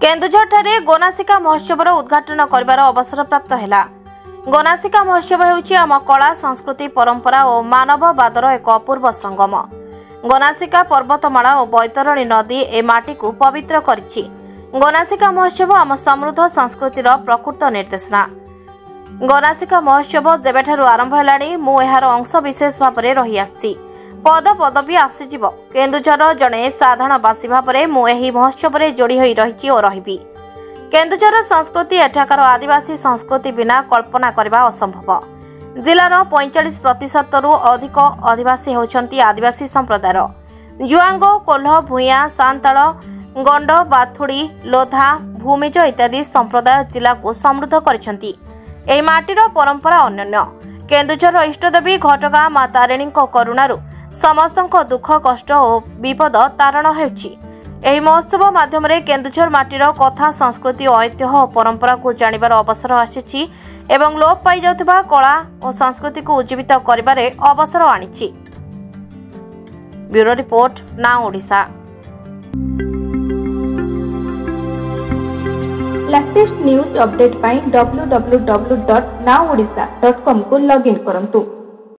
केन्दुझर गोनासिका महोत्सव उद्घाटन कर अवसर प्राप्त है। गोनासिका महोत्सव होउछि आम कला संस्कृति परंपरा और मानववादर एक अपूर्व संगम। गोनासिका पर्वतमाला और बैतरणी नदी ए माटी को पवित्र करिछि। गोनासिका महोत्सव आम समृद्ध संस्कृतिर प्रकृत निर्देशना। गोनासिका महोत्सव जेबेठारु आरंभ हेलाणी मु एहार अंश विशेष भाव में रही आछि। पद पदवी आसीजिव केन्दुझर जड़े साधारणवासी भाव में मु एही महोत्सव में जोड़ी होई रहिछि और रहिबी। केन्दुझर संस्कृति एठाकार आदिवासी संस्कृति बिना कल्पना करबा असंभव। जिलार 45% रु अधिक आदिवासी होउछंती आदिवासी संप्रदायर। जुआंग, कोल्ह, भूया, सांताल, गंड, बाथुड़ी, लोधा, भूमिज इत्यादि संप्रदाय जिला को समृद्ध करिसंती। एही माटीर परंपरा अनन्य। केन्दुझर इष्टदेवी घटगां मां तारिणी करुणारू समस्तक दुख कष्ट और विपद तारण हेउछि। एही महोत्सव माध्यम केन्दुझर माटीर कथा संस्कृति ऐतिह्य और परंपरा को जानिबार अवसर आछिछि एवं लोप पाई जाउथिबा कला और संस्कृति को उज्जीवित करिबारे अवसर आनिछि। Bureau report, now Odisha. Latest news update पाई www.nowodisha.com को लॉगिन करंतु।